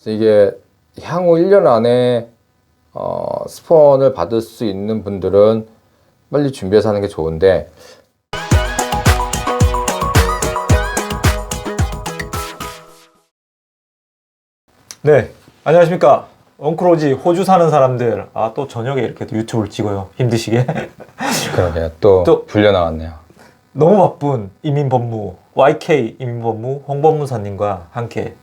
그래서 이게 향후 1년 안에 스폰을 받을 수 있는 분들은 빨리 준비해서 하는 게 좋은데, 네, 안녕하십니까. 엉클오지 호주 사는 사람들. 또 저녁에 이렇게 또 유튜브를 찍어요. 힘드시게. 그러게요. 또 불려 나왔네요. 너무 바쁜 이민법무, YK 이민법무 홍법무사님과 함께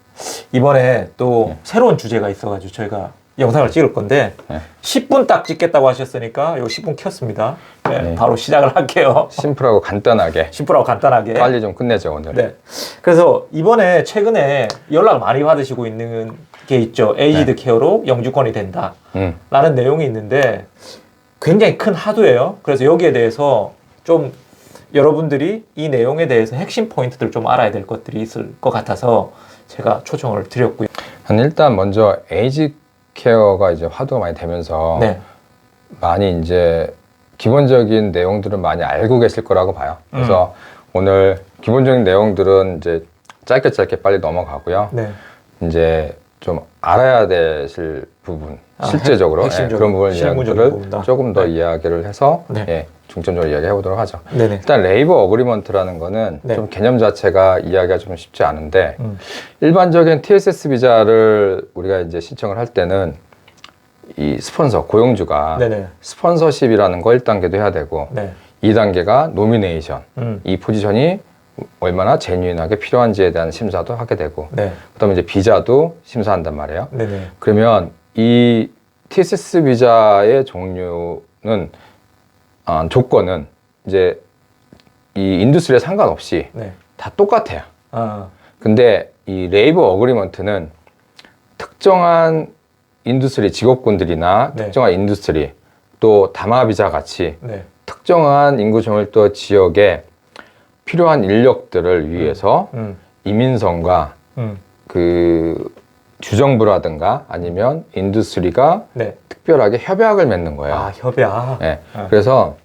이번에 또 새로운 주제가 있어가지고 저희가 영상을 찍을 건데 10분 딱 찍겠다고 하셨으니까 요 10분 켰습니다. 네, 바로 시작을 할게요. 심플하고 간단하게. 심플하고 간단하게. 빨리 좀 끝내죠, 오늘. 네. 그래서 이번에 최근에 연락을 많이 받으시고 있는 게 있죠. 에이지드 케어로 영주권이 된다. 라는 내용이 있는데 굉장히 큰 하도예요. 그래서 여기에 대해서 좀 여러분들이 이 내용에 대해서 핵심 포인트들 좀 알아야 될 것들이 있을 것 같아서 제가 초청을 드렸고요. 일단 먼저 에이지 케어가 이제 화두가 많이 되면서 많이 이제 기본적인 내용들을 많이 알고 계실 거라고 봐요. 그래서 오늘 기본적인 내용들은 이제 짧게 빨리 넘어가고요. 이제 좀 알아야 되실 부분, 실제적으로 그런 부분 이야기들을 조금 더 이야기를 해서 중점적으로 이야기해 보도록 하죠. 일단 레이버 어그리먼트라는 거는 좀 개념 자체가 이야기가 좀 쉽지 않은데 일반적인 TSS 비자를 우리가 이제 신청을 할 때는 이 스폰서, 고용주가 스폰서십이라는 거 1단계도 해야 되고 2단계가 노미네이션, 이 포지션이 얼마나 제뉴인하게 필요한지에 대한 심사도 하게 되고 그다음에 이제 비자도 심사한단 말이에요. 그러면 이 TSS 비자의 종류는 조건은 이제 이 인더스트리에 상관없이 다 똑같아요. 근데 이 레이버 어그리먼트는 특정한 인더스트리 직업군들이나 특정한 인더스트리 또 다마 비자 같이 특정한 인구정밀도 지역에 필요한 인력들을 위해서 이민성과 그 주정부라든가 아니면 인더스트리가 특별하게 협약을 맺는 거예요. 협약. 그래서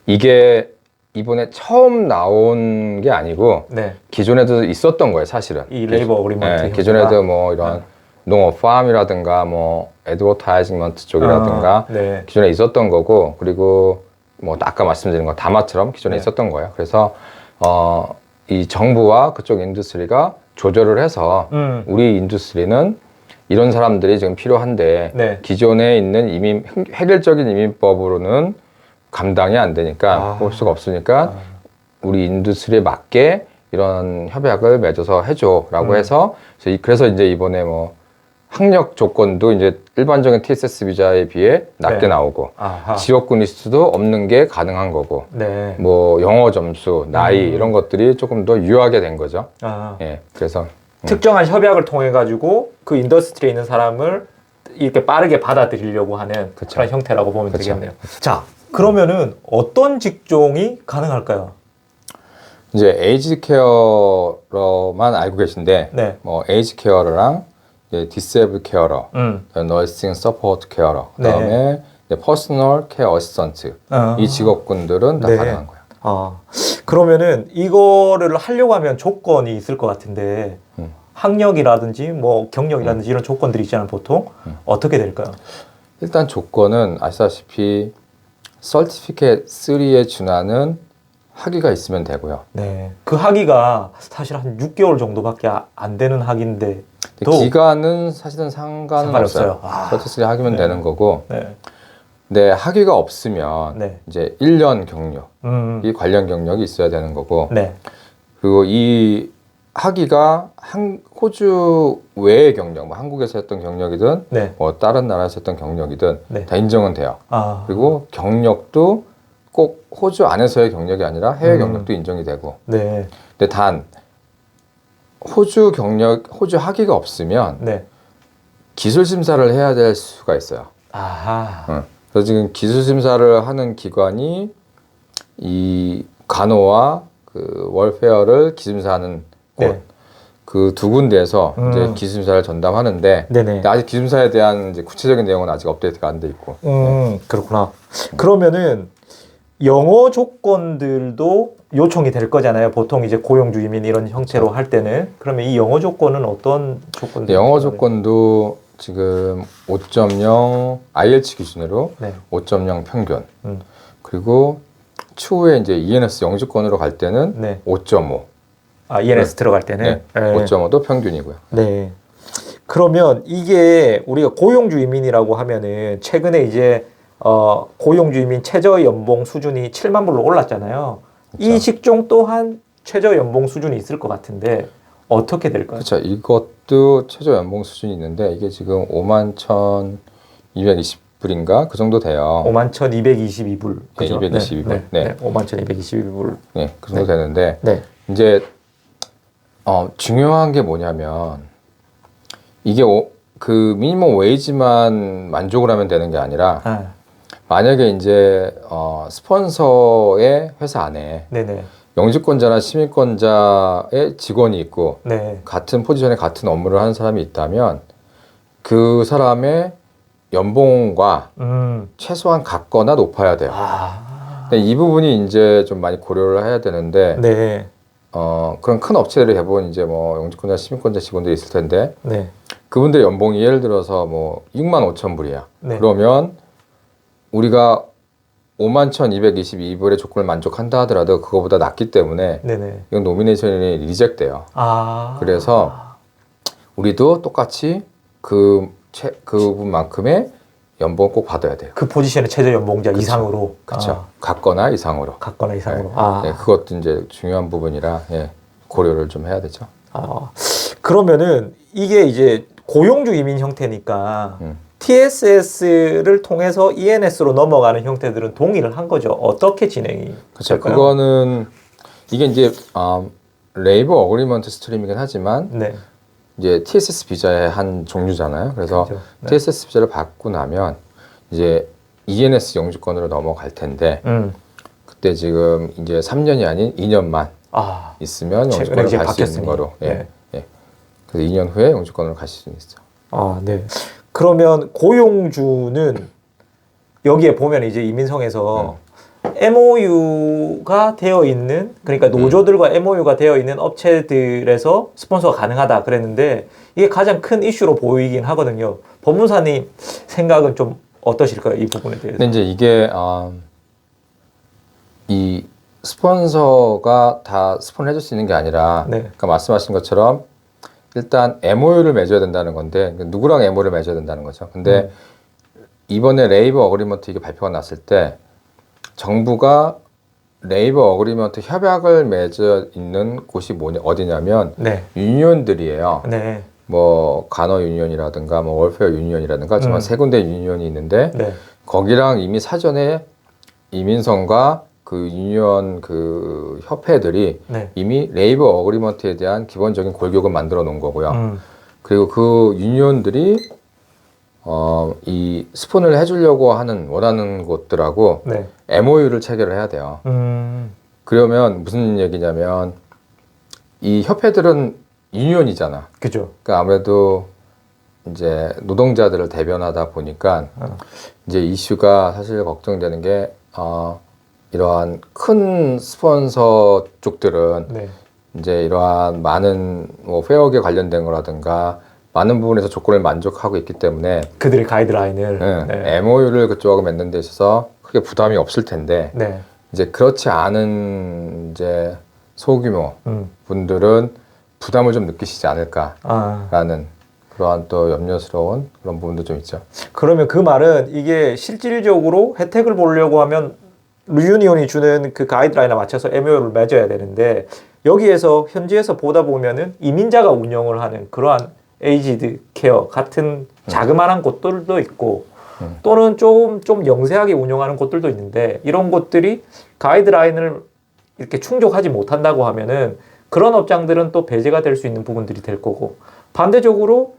이게 이번에 처음 나온 게 아니고 기존에도 있었던 거예요, 사실은. 이 레이버 어그리먼트. 기존에도 뭐 이런 농업 팜이라든가 뭐 애드버타이징먼트 쪽이라든가 기존에 있었던 거고, 그리고 뭐 아까 말씀드린 거 다마처럼 기존에 있었던 거예요. 그래서 이 정부와 그쪽 인더스트리가 조절을 해서 우리 인더스트리는 이런 사람들이 지금 필요한데 기존에 있는 획일적인 이민법으로는 감당이 안 되니까 볼 수가 없으니까 우리 인더스트리에 맞게 이런 협약을 맺어서 해줘라고 해서 그래서 이제 이번에 뭐 학력 조건도 이제 일반적인 TSS 비자에 비해 낮게 나오고 지역군 리스트도 없는 게 가능한 거고 뭐 영어 점수, 나이 이런 것들이 조금 더 유효하게 된 거죠. 그래서 특정한 협약을 통해 가지고 그 인더스트리에 있는 사람을 이렇게 빠르게 받아들이려고 하는 그런 형태라고 보면 되겠네요. 자, 그러면은 어떤 직종이 가능할까요? 이제 에이지 케어러만 알고 계신데 뭐 에이지 케어러랑 디세이블 케어러, 너싱 서포트 케어러, 그다음에 퍼스널 케어 어시스턴트 이 직업군들은 다 가능한 거예요. 그러면은 이거를 하려고 하면 조건이 있을 것 같은데 학력이라든지 뭐 경력이라든지 이런 조건들이 있잖아요, 보통. 어떻게 될까요? 일단 조건은 아시다시피 서티피케이트 3에 준하는 학위가 있으면 되고요. 그 학위가 사실 한 6개월 정도밖에 안 되는 학위인데 기간은 사실은 상관은 없어요. 서티피케이트 학위면 되는 거고. 근데 학위가 없으면 이제 1년 경력, 이 관련 경력이 있어야 되는 거고. 그리고 이 학위가 호주 외의 경력, 뭐 한국에서 했던 경력이든 뭐 다른 나라에서 했던 경력이든 다 인정은 돼요. 그리고 경력도 꼭 호주 안에서의 경력이 아니라 해외 경력도 인정이 되고. 근데 단 호주 학위가 없으면 기술 심사를 해야 될 수가 있어요. 그래서 지금 기술 심사를 하는 기관이 이 간호와 그 월페어를 기술심사하는 곳, 그 두 군데에서 이제 기술심사를 전담하는데 아직 기술심사에 대한 이제 구체적인 내용은 아직 업데이트가 안 돼 있고. 그렇구나. 그러면은 영어 조건들도 요청이 될 거잖아요. 보통 이제 고용주 이민 이런 형태로 할 때는. 그러면 이 영어 조건은 어떤 조건들? 영어 조건도 지금 5.0 IELTS 기준으로 네. 5.0 평균. 그리고 추후에 이제 ENS 영주권으로 갈 때는 네. 5.5. 아, ENS 들어갈 때는? 네. 5.5도 평균이고요. 네. 그러면 이게 우리가 고용주 이민이라고 하면은 최근에 이제 고용주 이민 최저 연봉 수준이 7만 불로 올랐잖아요. 그쵸. 이 직종 또한 최저 연봉 수준이 있을 것 같은데 어떻게 될까요? 그렇죠. 이것도 최저 연봉 수준이 있는데 이게 지금 51,220불인가 그 정도 돼요. 51,222불. 그죠? 네, 222불. 네. 네. 네. 51,222불. 네, 그 정도 네. 되는데 네. 이제 중요한 게 뭐냐면 이게 그 미니멈 웨이지만 만족을 하면 되는 게 아니라 아. 만약에 이제 스폰서의 회사 안에 네네. 영주권자나 시민권자의 직원이 있고 네. 같은 포지션에 같은 업무를 하는 사람이 있다면 그 사람의 연봉과 최소한 같거나 높아야 돼요. 아. 근데 이 부분이 이제 좀 많이 고려를 해야 되는데 네. 그런 큰 업체들이 대부분 이제 뭐 영주권자, 시민권자 직원들이 있을 텐데 네. 그분들의 연봉이 예를 들어서 뭐 6만 5천 불이야. 네. 그러면 우리가 51,222불의 조건을 만족한다 하더라도 그거보다 낮기 때문에 네네. 이건 노미네이션이 리젝트돼요. 아. 그래서 우리도 똑같이 그분만큼의 연봉 꼭 받아야 돼요. 그 포지션의 최저 연봉자 그쵸. 이상으로. 그렇죠. 아. 같거나 이상으로. 같거나 이상으로. 네. 아. 네, 그것도 이제 중요한 부분이라 고려를 좀 해야 되죠. 그러면은 이게 이제 고용주 이민 형태니까 TSS를 통해서 ENS로 넘어가는 형태들은 동의를 한 거죠. 어떻게 진행이 그렇죠. 될까요? 그거는 이게 이제 레이버 어그리먼트 스트림이긴 하지만 네. 이제 TSS 비자의 한 종류잖아요. 그래서 그렇죠. 네. TSS 비자를 받고 나면 이제 ENS 영주권으로 넘어갈 텐데 그때 지금 이제 3년이 아닌 2년만 있으면 영주권을 갈 수 있는 거로. 네. 그래서 2년 후에 영주권으로 가실 수 있어요. 네. 그러면 고용주는 여기에 보면 이제 이민성에서 MOU가 되어 있는, 그러니까 노조들과 MOU가 되어 있는 업체들에서 스폰서가 가능하다 그랬는데 이게 가장 큰 이슈로 보이긴 하거든요. 법무사님 생각은 좀 어떠실까요? 이 부분에 대해서. 근데 이제 이게 이 스폰서가 다 스폰을 해줄 수 있는 게 아니라 그러니까 말씀하신 것처럼 일단 MOU를 맺어야 된다는 건데 누구랑 MOU를 맺어야 된다는 거죠. 근데 이번에 레이버 어그리먼트 이게 발표가 났을 때 정부가 레이버 어그리먼트 협약을 맺어 있는 곳이 어디냐면 유니온들이에요. 뭐 간호 유니온이라든가 뭐 월페어 유니온이라든가 정말 세 군데 유니온이 있는데 거기랑 이미 사전에 이민성과 그 유니온 그 협회들이 이미 레이버 어그리먼트에 대한 기본적인 골격을 만들어 놓은 거고요. 그리고 그 유니온들이 이 스폰을 해주려고 원하는 곳들하고 MOU를 체결을 해야 돼요. 그러면 무슨 얘기냐면 이 협회들은 유니온이잖아. 그죠. 그러니까 아무래도 이제 노동자들을 대변하다 보니까 이제 이슈가 사실 걱정되는 게 이러한 큰 스폰서 쪽들은 이제 이러한 많은 뭐 페어에 관련된 거라든가 많은 부분에서 조건을 만족하고 있기 때문에 그들의 가이드라인을 MOU를 그쪽하고 맺는 데 있어서 크게 부담이 없을 텐데 이제 그렇지 않은 이제 소규모 분들은 부담을 좀 느끼시지 않을까라는 그러한 또 염려스러운 그런 부분도 좀 있죠. 그러면 그 말은 이게 실질적으로 혜택을 보려고 하면 유니온이 주는 그 가이드라인에 맞춰서 MOU를 맺어야 되는데 여기에서 현지에서 보다 보면은 이민자가 운영을 하는 그러한 에이지드 케어 같은 자그마한 곳들도 있고 또는 좀 영세하게 운영하는 곳들도 있는데 이런 곳들이 가이드라인을 이렇게 충족하지 못한다고 하면은 그런 업장들은 또 배제가 될 수 있는 부분들이 될 거고 반대적으로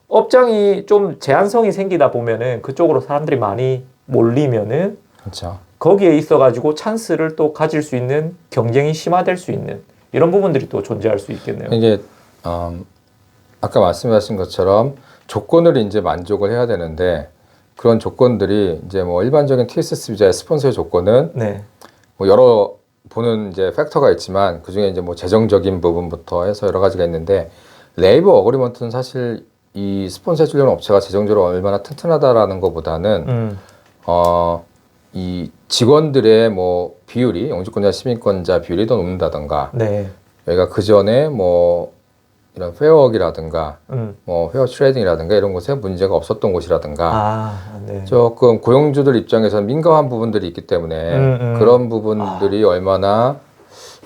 업장이 좀 제한성이 생기다 보면은 그쪽으로 사람들이 많이 몰리면은 그렇죠. 거기에 있어가지고 찬스를 또 가질 수 있는 경쟁이 심화될 수 있는 이런 부분들이 또 존재할 수 있겠네요. 이게 아까 말씀하신 것처럼 조건을 이제 만족을 해야 되는데 그런 조건들이 이제 뭐 일반적인 TSS 비자의 스폰서의 조건은 뭐 여러 보는 이제 팩터가 있지만 그 중에 이제 뭐 재정적인 부분부터 해서 여러 가지가 있는데 레이버 어그리먼트는 사실 이 스폰서 해주려는 업체가 재정적으로 얼마나 튼튼하다라는 것보다는 이 직원들의 뭐 비율이 영주권자 시민권자 비율이 더 높는다던가 네. 여기가 그 전에 뭐 이런 페어웍이라든가 뭐 페어 트레이딩이라든가 이런 곳에 문제가 없었던 곳이라든가 네. 조금 고용주들 입장에서는 민감한 부분들이 있기 때문에 그런 부분들이 얼마나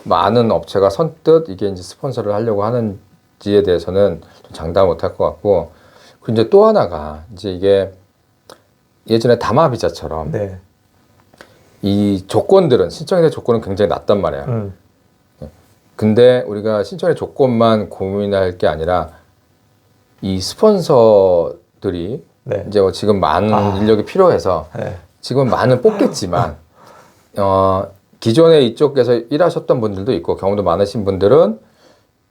많은 업체가 선뜻 이게 이제 스폰서를 하려고 하는지에 대해서는 좀 장담 못할 것 같고 그리고 이제 또 하나가 이제 이게 예전에 다마 비자처럼 네. 이 조건들은 신청의 조건은 굉장히 낮단 말이야. 근데 우리가 신청의 조건만 고민할 게 아니라 이 스폰서들이 네. 이제 뭐 지금 많은 인력이 필요해서 네. 지금 많은 뽑겠지만 기존에 이쪽에서 일하셨던 분들도 있고 경험도 많으신 분들은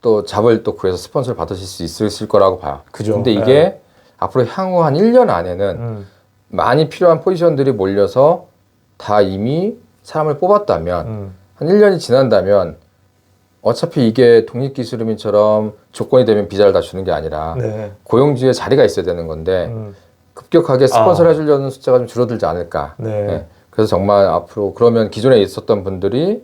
또 잡을 또 구해서 스폰서를 받으실 수 있을 거라고 봐요. 그죠. 근데 이게 앞으로 향후 한 1년 안에는 많이 필요한 포지션들이 몰려서 다 이미 사람을 뽑았다면 한 1년이 지난다면 어차피 이게 독립기술인처럼 조건이 되면 비자를 다 주는 게 아니라 네. 고용주에 자리가 있어야 되는 건데 급격하게 스폰서를 해주려는 숫자가 좀 줄어들지 않을까. 네. 네. 그래서 정말 앞으로 그러면 기존에 있었던 분들이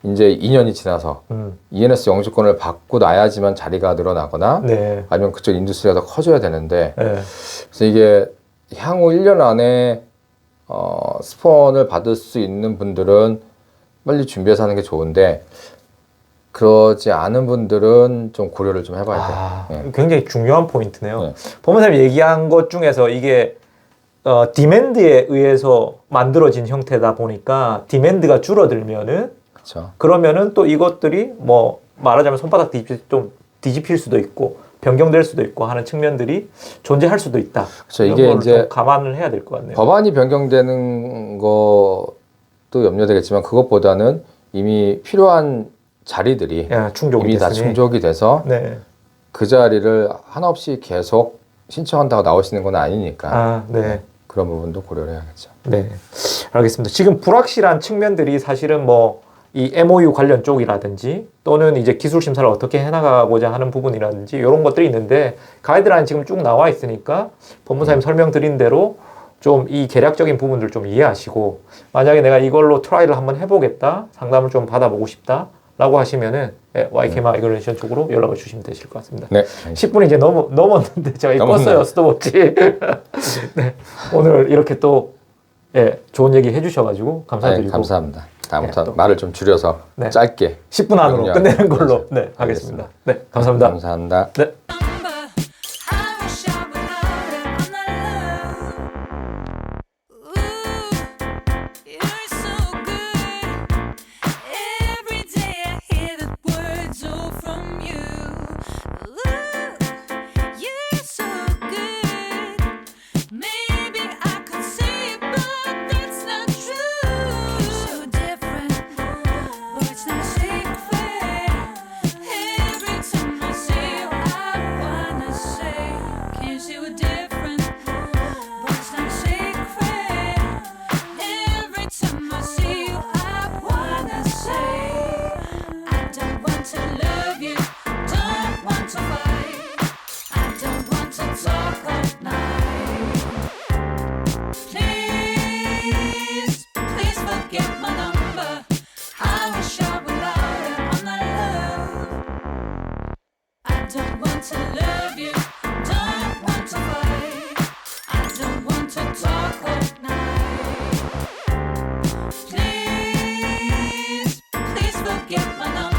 이제 2년이 지나서 ENS 영주권을 받고 나야지만 자리가 늘어나거나 네. 아니면 그쪽 인두스트리가 더 커져야 되는데 네. 그래서 이게 향후 1년 안에 스폰을 받을 수 있는 분들은 빨리 준비해서 하는 게 좋은데 그러지 않은 분들은 좀 고려를 좀 해봐야 돼요. 네. 굉장히 중요한 포인트네요. 네. 법무사님 얘기한 것 중에서 이게 디맨드에 의해서 만들어진 형태다 보니까 디맨드가 줄어들면은 그렇죠. 그러면은 또 이것들이 뭐 말하자면 손바닥 좀 뒤집힐 수도 있고 변경될 수도 있고 하는 측면들이 존재할 수도 있다. 그렇죠. 이게 이제 좀 감안을 해야 될 것 같네요. 법안이 변경되는 것도 염려되겠지만 그것보다는 이미 필요한 자리들이 충족이 이미 다 됐으니. 충족이 돼서 네. 그 자리를 한없이 계속 신청한다고 나오시는 건 아니니까 네. 그런 부분도 고려를 해야겠죠. 네, 알겠습니다. 지금 불확실한 측면들이 사실은 뭐 이 MOU 관련 쪽이라든지 또는 이제 기술 심사를 어떻게 해나가고자 하는 부분이라든지 이런 것들이 있는데 가이드라인 지금 쭉 나와 있으니까 법무사님 설명드린 대로 좀 이 계략적인 부분들 좀 이해하시고 만약에 내가 이걸로 트라이를 한번 해보겠다, 상담을 좀 받아보고 싶다 라고 하시면은 YK 마이그레이션 쪽으로 연락을 주시면 되실 것 같습니다. 네. 10분이 이제 넘었는데 제가 이거 껐어요. 스톱워치. 네. 오늘 이렇게 또 좋은 얘기 해주셔가지고 감사드리고. 네, 감사합니다. 다음부터 말을 좀 줄여서 짧게 10분 안으로 끝내는 걸로 하겠습니다. 네, 감사합니다. 감사합니다. 네. Don't want to love you, don't want to fight. I don't want to talk all night. Please, please forget my number.